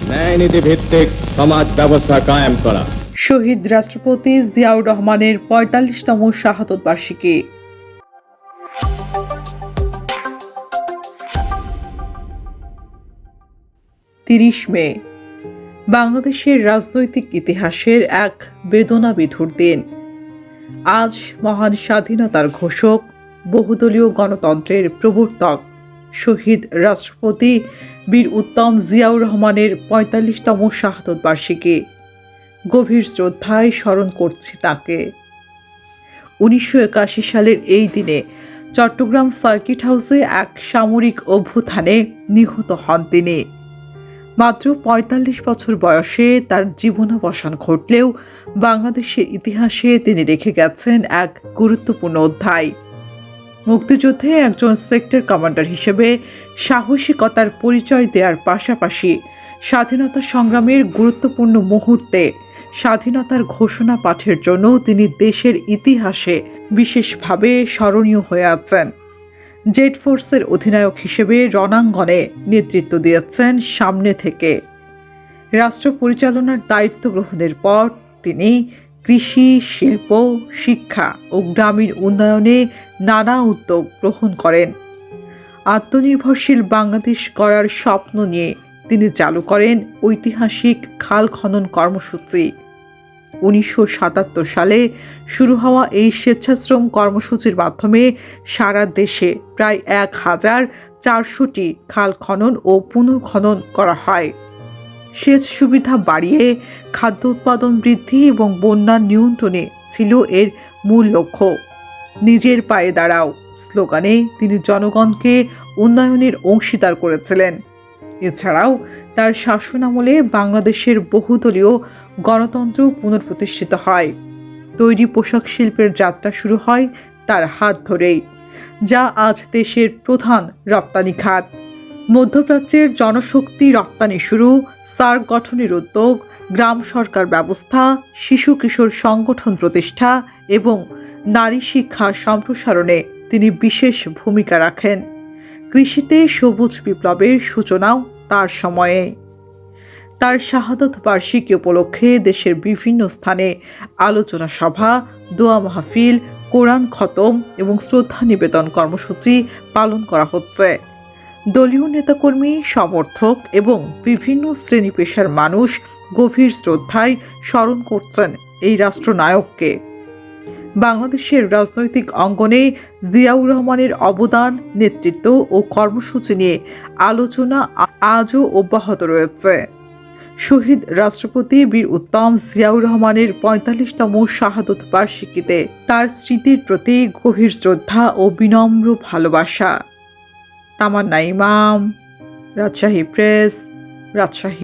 ন্যায় নীতি ভিত্তিক সমাজ ব্যবস্থা কায়েম করা। শহীদ রাষ্ট্রপতি জিয়াউর রহমানের ৪৫তম শাহাদত বার্ষিকী। ৩০ মে বাংলাদেশের রাজনৈতিক ইতিহাসের এক বেদনাবিধুর দিন। আজ মহান স্বাধীনতার ঘোষক, বহুদলীয় গণতন্ত্রের প্রবর্তক শহীদ রাষ্ট্রপতি বীর উত্তম জিয়াউর রহমানের ৪৫তম শাহাদত বার্ষিকী। গভীর শ্রদ্ধায় স্মরণ করছি তাকে। ১৯৮১ সালের এই দিনে চট্টগ্রাম সার্কিট হাউসে এক সামরিক অভ্যুত্থানে নিহত হন তিনি। মাত্র ৪৫ বছর বয়সে তার জীবনাবসান ঘটলেও বাংলাদেশের ইতিহাসে তিনি রেখে গেছেন এক গুরুত্বপূর্ণ অধ্যায়। মুক্তিযুদ্ধে একজন সেক্টর কমান্ডার হিসেবে সাহসিকতার পরিচয় দেওয়ার পাশাপাশি স্বাধীনতা সংগ্রামের গুরুত্বপূর্ণ মুহূর্তে স্বাধীনতার ঘোষণা পাঠের জন্য তিনি দেশের ইতিহাসে বিশেষভাবে স্মরণীয় হয়ে আছেন। জেড ফোর্সের অধিনায়ক হিসেবে রণাঙ্গনে নেতৃত্ব দিয়েছেন সামনে থেকে। রাষ্ট্র পরিচালনার দায়িত্ব গ্রহণের পর তিনি কৃষি, শিল্প, শিক্ষা ও গ্রামীণ উন্নয়নে নানা উদ্যোগ গ্রহণ করেন। আত্মনির্ভরশীল বাংলাদেশ গড়ার স্বপ্ন নিয়ে তিনি চালু করেন ঐতিহাসিক খাল খনন কর্মসূচি। ১৯৭৭ সালে শুরু হওয়া এই স্বেচ্ছাশ্রম কর্মসূচির মাধ্যমে সারা দেশে প্রায় ১,৪০০টি খাল খনন ও পুনর্খনন করা হয়। সেচ সুবিধা বাড়িয়ে খাদ্য উৎপাদন বৃদ্ধি এবং বন্যা নিয়ন্ত্রণে ছিল এর মূল লক্ষ্য। নিজের পায়ে দাঁড়াও স্লোগানে তিনি জনগণকে উন্নয়নের অংশীদার করেছিলেন। এছাড়াও তার শাসনামলে বাংলাদেশের বহুদলীয় গণতন্ত্র পুনঃপ্রতিষ্ঠিত হয়। তৈরি পোশাক শিল্পের যাত্রা শুরু হয় তার হাত ধরেই, যা আজ দেশের প্রধান রপ্তানি খাত। মধ্যপ্রাচ্যের জনশক্তি রপ্তানি শুরু, সার্ক গঠনের উদ্যোগ, গ্রাম সরকার ব্যবস্থা, শিশু কিশোর সংগঠন প্রতিষ্ঠা এবং নারী শিক্ষা সম্প্রসারণে তিনি বিশেষ ভূমিকা রাখেন। কৃষিতে সবুজ বিপ্লবের সূচনাও তার সময়ে। তার শাহাদত বার্ষিকী উপলক্ষে দেশের বিভিন্ন স্থানে আলোচনা সভা, দোয়া মাহফিল, কোরআন খতম এবং শ্রদ্ধা নিবেদন কর্মসূচি পালন করা হচ্ছে। দলীয় নেতাকর্মী, সমর্থক এবং বিভিন্ন শ্রেণী পেশার মানুষ গভীর শ্রদ্ধায় স্মরণ করছেন এই রাষ্ট্রনায়ককে। বাংলাদেশের রাজনৈতিক অঙ্গনে জিয়াউর রহমানের অবদান, নেতৃত্ব ও কর্মসূচি নিয়ে আলোচনা আজও অব্যাহত রয়েছে। শহীদ রাষ্ট্রপতি বীর উত্তম জিয়াউর রহমানের ৪৫তম শাহাদত বার্ষিকীতে তার স্মৃতির প্রতি গভীর শ্রদ্ধা ও বিনম্র ভালোবাসা। তামান্না ইমাম, রাজশাহী প্রেস, রাজশাহী।